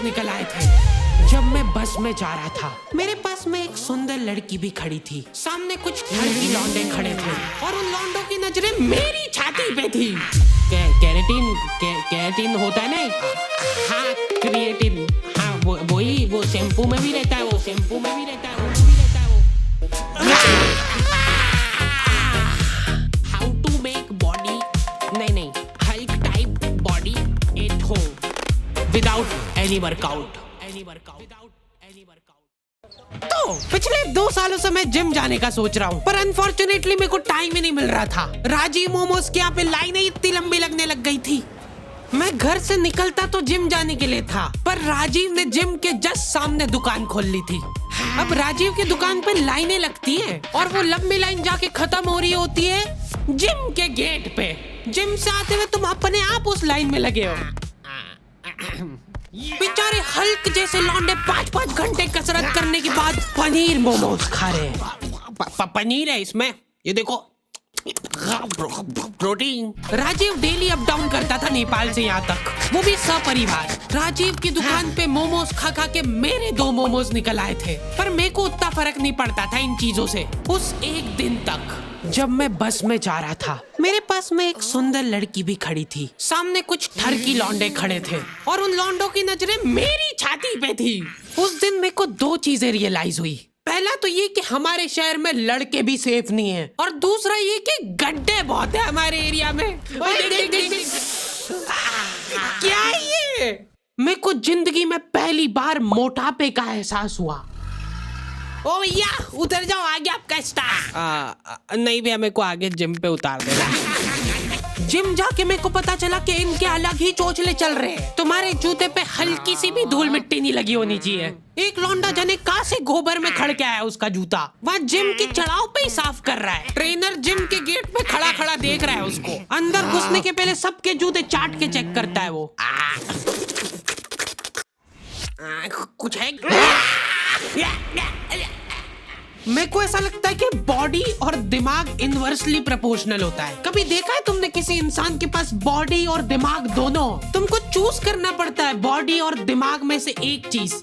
निकल आए थे। जब मैं बस में जा रहा था, मेरे पास में एक सुंदर लड़की भी खड़ी थी। सामने कुछ लड़की लौंडे खड़े थे और उन लौंडों की नजरें मेरी छाती पे थी। कैरेटीन होता है ना? हाँ, क्रिएटिन। हाँ, वही वो शैम्पू में भी रहता है, वो शैम्पू में भी रहता है, वो भी रहता है वो। हाउ टू मेक बॉडी, नहीं, Hulk type body at home without any workout. तो पिछले 2 सालों से मैं जिम जाने का सोच रहा हूँ, पर अनफॉर्चुनेटली मेरे को टाइम ही नहीं मिल रहा था। राजीव मोमोज के यहाँ पे लाइनें इतनी लंबी लगने लग गई थी। मैं घर से निकलता तो जिम जाने के लिए था, पर राजीव ने जिम के जस्ट सामने दुकान खोल ली थी। अब राजीव की दुकान पे लाइनें लगती हैं और वो लंबी लाइन जाके खत्म हो रही होती है जिम के गेट पे। जिम से आते हुए तुम अपने आप उस लाइन में लगे हो। बेचारे हल्क जैसे लौंडे 5-5 घंटे कसरत करने के बाद पनीर मोमोज खा रहे हैं। पनीर है इसमें, ये देखो, protein. Rajiv daily up down करता था नेपाल से यहाँ तक, वो भी सपरिवार। राजीव की दुकान पे मोमोज खा खा के मेरे 2 मोमोज निकल आए थे, पर मेरे को उतना फर्क नहीं पड़ता था इन चीजों से। उस एक दिन तक जब मैं बस में जा रहा था, मेरे पास में एक सुंदर लड़की भी खड़ी थी। सामने कुछ ठरकी लौंडे खड़े थे और उन लौंडों की नजरें मेरी छाती पे थी। उस दिन मेरे को 2 चीजें रियलाइज हुई। पहला तो ये कि हमारे शहर में लड़के भी सेफ नहीं है, और दूसरा ये कि गड्ढे बहुत है हमारे एरिया में। क्या ये? मेरे को जिंदगी में पहली बार मोटापे का एहसास हुआ। ओ भैया उतर जाओ, आगे आपका स्टार। नहीं भैया, मेरे को आगे जिम पे उतार देना। जिम जाके मेरे को पता चला कि इनके अलग ही चोचले चल रहे हैं। तुम्हारे जूते पे हल्की सी भी धूल मिट्टी नहीं लगी होनी चाहिए। एक लौंडा जने कहाँ से गोबर में खड़ के आया उसका जूता, वहाँ जिम की चढ़ाव पे ही साफ कर रहा है। ट्रेनर जिम के गेट पे खड़ा खड़ा देख रहा है उसको। अंदर घुसने के पहले सबके जूते चाट के चेक करता है वो। कुछ है? मेरे को ऐसा लगता है कि बॉडी और दिमाग इनवर्सली प्रोपोर्शनल होता है। कभी देखा है तुमने किसी इंसान के पास बॉडी और दिमाग दोनों? तुमको चूज करना पड़ता है बॉडी और दिमाग में से एक चीज,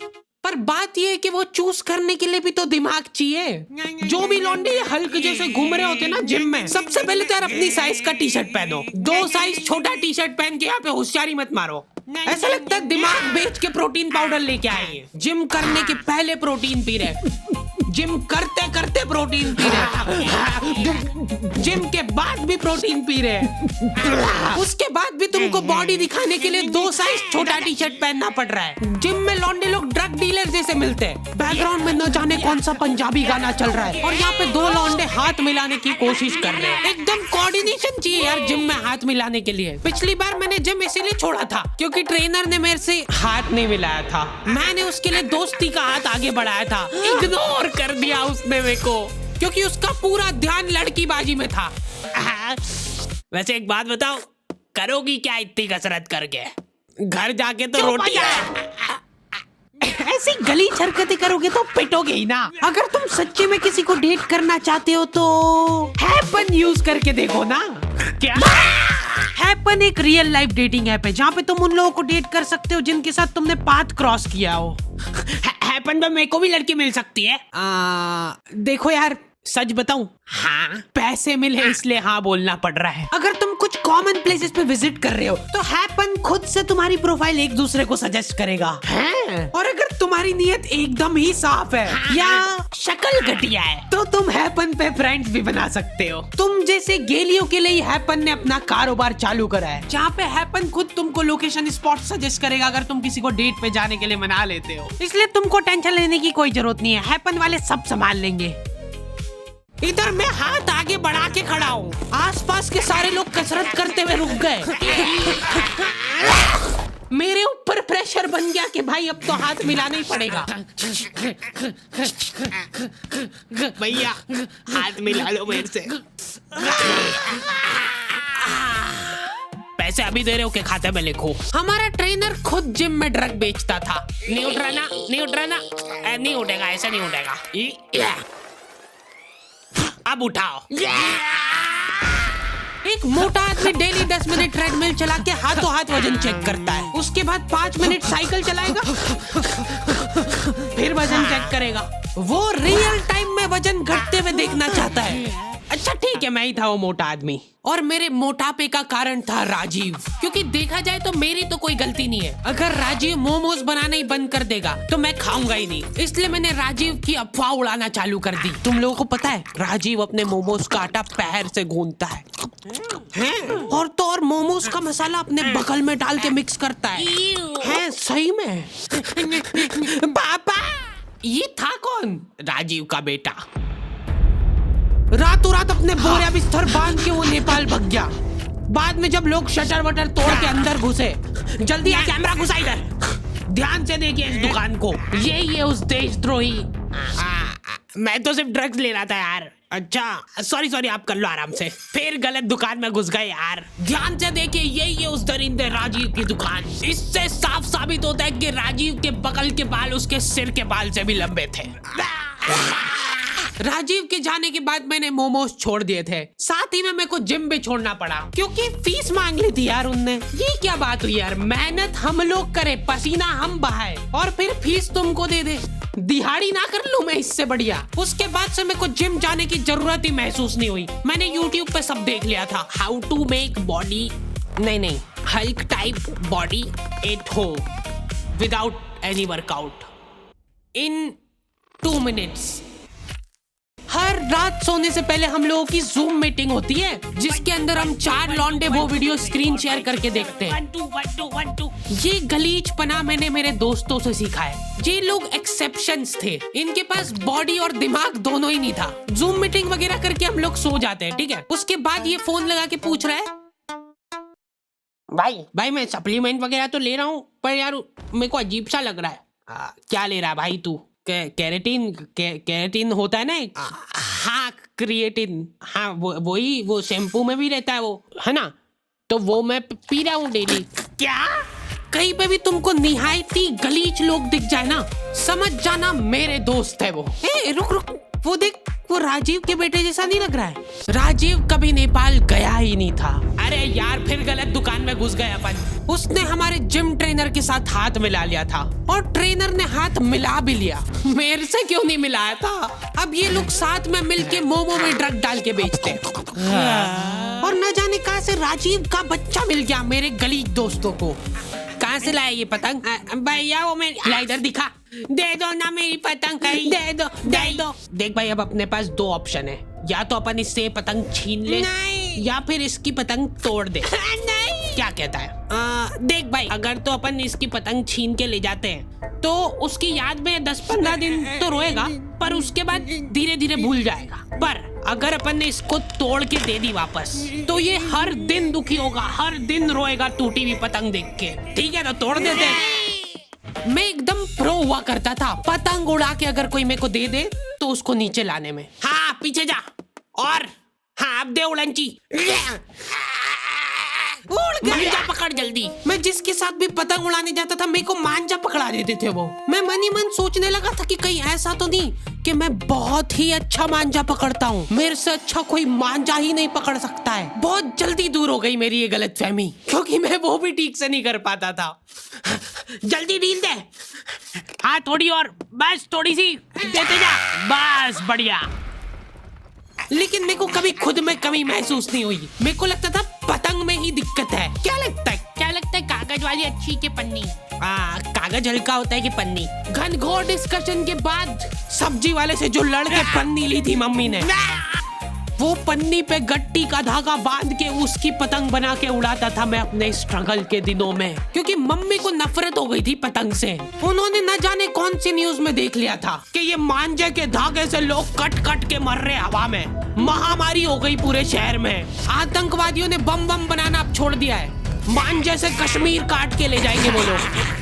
पर बात ये है कि वो चूज करने के लिए भी तो दिमाग चाहिए। जो भी लौंडे हल्क जैसे घूम रहे होते ना जिम में, सबसे पहले तो यार अपनी साइज का टी शर्ट पहनो। 2 साइज छोटा टी शर्ट पहन के यहाँ पे होशियारी मत मारो। ऐसा लगता है दिमाग बेच के प्रोटीन पाउडर लेके आए। जिम करने के पहले प्रोटीन पी रहे, जिम करते करते प्रोटीन पी रहे, जिम के बाद भी प्रोटीन पी रहे, उसके बाद भी तुमको बॉडी दिखाने के लिए 2 साइज छोटा टी शर्ट पहनना पड़ रहा है। जिम में लौंडे लोग ड्रग डीलर जैसे मिलते हैं। बैकग्राउंड में न जाने कौन सा पंजाबी गाना चल रहा है और यहाँ पे 2 लौंडे हाथ मिलाने की कोशिश कर रहे हैं। एकदम कोऑर्डिनेशन चाहिए यार जिम में हाथ मिलाने के लिए। पिछली बार मैंने जिम इसीलिए छोड़ा था क्योंकि ट्रेनर ने मेरे से हाथ नहीं मिलाया था। मैंने उसके लिए दोस्ती का हाथ आगे बढ़ाया था, इग्नोर कर दिया उसने मेरे को, क्योंकि उसका पूरा ध्यान लड़कीबाजी में था। वैसे एक बात बताओ, करोगी क्या इतनी कसरत करके? घर जाके तो रोटी ऐसी गली हरकतें करोगे तो पिटोगे ही ना। अगर तुम सच्चे में किसी को डेट करना चाहते हो तो हैपन यूज करके देखो ना। क्या? हैपन एक रियल लाइफ डेटिंग ऐप है जहाँ पे तुम उन लोगों को डेट कर सकते हो जिनके साथ तुमने पाथ क्रॉस किया हो। हैपन पे मेरे को भी लड़की मिल सकती है? देखो यार, सच बताऊं, हाँ पैसे मिले इसलिए हाँ बोलना पड़ रहा है। अगर तुम कुछ कॉमन प्लेसेस पे विजिट कर रहे हो तो हैपन खुद से तुम्हारी प्रोफाइल एक दूसरे को सजेस्ट करेगा। और अगर तुम्हारी नीयत एकदम ही साफ है या शक्ल घटिया है तो तुम हैपन पे फ्रेंड्स भी बना सकते हो। तुम जैसे गेलियों के लिए हैपन ने अपना कारोबार चालू करा है, जहाँ पे हैपन खुद तुमको लोकेशन स्पॉट सजेस्ट करेगा अगर तुम किसी को डेट पे जाने के लिए मना लेते हो। इसलिए तुमको टेंशन लेने की कोई जरूरत नहीं है, हैपन वाले सब संभाल लेंगे। इधर मैं हाथ आगे बढ़ा के खड़ा हूँ, आसपास के सारे लोग कसरत करते हुए रुक गए। मेरे ऊपर प्रेशर बन गया कि भाई अब तो हाथ मिलाना ही पड़ेगा। भैया हाथ मिला लो मेरे से। पैसे अभी दे रहे हो के खाते में लिखो। हमारा ट्रेनर खुद जिम में ड्रग बेचता था। नहीं उठ रहा ना, नहीं उठ रहा ना, नहीं उठेगा, ऐसा नहीं उठेगा। अब उठाओ। एक मोटा आदमी डेली 10 मिनट ट्रेडमिल चला के हाथों हाथ वजन चेक करता है, उसके बाद 5 मिनट साइकिल चलाएगा, फिर वजन चेक करेगा। वो रियल टाइम में वजन घटते हुए देखना चाहता है। अच्छा ठीक है, मैं ही था वो मोटा आदमी, और मेरे मोटापे का कारण था राजीव। क्योंकि देखा जाए तो मेरी तो कोई गलती नहीं है। अगर राजीव मोमोज बनाना ही बंद कर देगा तो मैं खाऊंगा ही नहीं, इसलिए मैंने राजीव की अफवाह उड़ाना चालू कर दी। तुम लोगों को पता है राजीव अपने मोमोज का आटा पैर से गूंथता है और तो और मोमोज का मसाला अपने बगल में डाल के मिक्स करता है सही में। पापा, ये था कौन? राजीव का बेटा। रातों रात अपने बोरिया बिस्तर बांध के वो नेपाल भाग गया। बाद में जब लोग शटर वटर तोड़ के अंदर घुसे, जल्दी आ कैमरा घुसा इधर, ध्यान से देखिए इस दुकान को, ये उस देशद्रोही। मैं तो सिर्फ ड्रग्स ले रहा था यार। अच्छा सॉरी आप कर लो आराम से। फिर गलत दुकान में घुस गए यार। ध्यान से देखिए, ये उस दरिंदे राजीव की दुकान। इससे साफ साबित होता है कि राजीव के बगल के बाल उसके सिर के बाल से भी लंबे थे। राजीव के जाने के बाद मैंने मोमोज छोड़ दिए थे, साथ ही में मेरे को जिम भी छोड़ना पड़ा क्योंकि फीस मांग ली थी यार उनने। ये क्या बात हुई यार, मेहनत हम लोग करें, पसीना हम बहाए और फिर फीस तुमको दे दे। दिहाड़ी ना कर लूं मैं इससे बढ़िया। उसके बाद से मेरे को जिम जाने की जरूरत ही महसूस नहीं हुई। मैंने YouTube पे सब देख लिया था, हाउ टू मेक बॉडी, नहीं Hulk type body at home without any workout in 2 minutes. हर रात सोने से पहले हम लोगों की जूम मीटिंग होती है, जिसके अंदर हम 4 लौंडे वो वीडियो स्क्रीन शेयर करके देखते हैं। 1 2 ये गलीचपना मैंने मेरे दोस्तों से सीखा है। ये लोग एक्सेप्शंस थे, इनके पास बॉडी और दिमाग दोनों ही नहीं था। जूम मीटिंग वगैरह करके हम लोग सो जाते हैं, ठीक है। उसके बाद ये फोन लगा के पूछ रहा है, भाई मैं सप्लीमेंट वगैरह तो ले रहा हूँ, पर यार मेरे को अजीब सा लग रहा है। क्या ले रहा है भाई तू? कैरेटीन होता है ना। हाँ क्रिएटिन, हाँ वही वो शैम्पू में भी रहता है वो, है ना, तो वो मैं पी रहा हूँ डेली। क्या? कहीं पे भी तुमको निहायती गलीच लोग दिख जाए ना, समझ जाना मेरे दोस्त है वो। रुक, वो देख, वो राजीव के बेटे जैसा नहीं लग रहा है? राजीव कभी नेपाल गया ही नहीं था। अरे यार फिर गलत दुकान में घुस गए अपन। उसने हमारे जिम ट्रेनर के साथ हाथ मिला लिया था और ट्रेनर ने हाथ मिला भी लिया। मेरे से क्यों नहीं मिलाया था? अब ये लोग साथ में मिलके मोमो में ड्रग डाल के बेचते हैं। और न जाने कहां से राजीव का बच्चा मिल गया मेरे गलीच दोस्तों को। कहां से लाया ये पतंग? भैया वो मैं इधर दिखा, दे दो ना मेरी पतंग, दे दो। देख भाई, अब अपने पास 2 ऑप्शन है, या तो अपन इससे पतंग छीन ले या फिर इसकी पतंग तोड़ दे। नहीं। क्या कहता है? देख भाई, अगर तो अपन इसकी पतंग छीन के ले जाते हैं तो उसकी याद में 10-15 दिन तो रोएगा, पर उसके बाद धीरे धीरे भूल जाएगा। पर अगर अपन ने इसको तोड़ के दे दी वापस, तो ये हर दिन दुखी होगा, हर दिन रोएगा टूटी हुई पतंग देख के। ठीक है, तो तोड़ देते हैं। मैं एकदम प्रो हुआ करता था पतंग उड़ा के, अगर कोई मेरे को दे दे तो उसको नीचे लाने में। हाँ पीछे जा, और हाँ अब दे उड़नची, मांझा पकड़ जल्दी। मैं जिसके साथ भी पतंग उड़ाने जाता था मेरे को मांझा पकड़ा देते थे वो। मैं मन ही मन सोचने लगा था कि कहीं ऐसा तो नहीं कि मैं बहुत ही अच्छा मांझा पकड़ता हूँ, मेरे से अच्छा कोई मांझा ही नहीं पकड़ सकता है। बहुत जल्दी दूर हो गई मेरी ये गलतफहमी, क्योंकि मैं वो भी ठीक से नहीं कर पाता था। जल्दी ढील दे, हाँ थोड़ी और, बस थोड़ी सी देते जा, बस बढ़िया। लेकिन मेरे को कभी खुद में कमी महसूस नहीं हुई। मेरे को लगता था पतंग में ही दिक्कत है। क्या लगता है कागज वाली अच्छी के पन्नी? कागज हल्का होता है कि पन्नी? घनघोर डिस्कशन के बाद सब्जी वाले से जो लड़ के पन्नी ली थी मम्मी ने, वो पन्नी पे गट्टी का धागा बांध के उसकी पतंग बना के उड़ाता था मैं अपने स्ट्रगल के दिनों में, क्योंकि मम्मी को नफरत हो गई थी पतंग से। उन्होंने न जाने कौन सी न्यूज में देख लिया था कि ये मांझे के धागे से लोग कट कट के मर रहे हवा में। महामारी हो गई पूरे शहर में। आतंकवादियों ने बम बनाना अब छोड़ दिया है। मांझे से कश्मीर काट के ले जाएंगे वो लोग।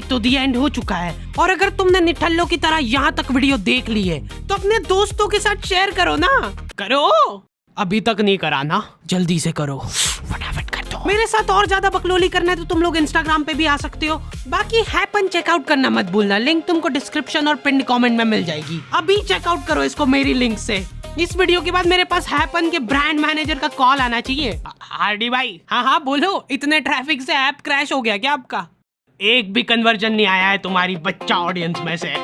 तो दी एंड हो चुका है, और अगर तुमने निठल्लों की तरह यहाँ तक वीडियो देख ली है तो अपने दोस्तों के साथ शेयर करो ना। करो, अभी तक नहीं करा ना, जल्दी से करो, फटाफट कर दो। मेरे साथ और ज्यादा बकलोली करना है तो तुम लोग इंस्टाग्राम पे भी आ सकते हो। बाकी हैपन चेकआउट करना मत भूलना, लिंक तुमको डिस्क्रिप्शन और पिन कमेंट में मिल जाएगी। अभी चेकआउट करो इसको मेरी लिंक से। इस वीडियो के बाद मेरे पास हैपन के ब्रांड मैनेजर का कॉल आना चाहिए। हार्डी भाई, हाँ बोलो, इतने ट्रैफिक से ऐप क्रैश हो गया क्या आपका? एक भी कन्वर्जन नहीं आया है तुम्हारी बच्चा ऑडियंस में से।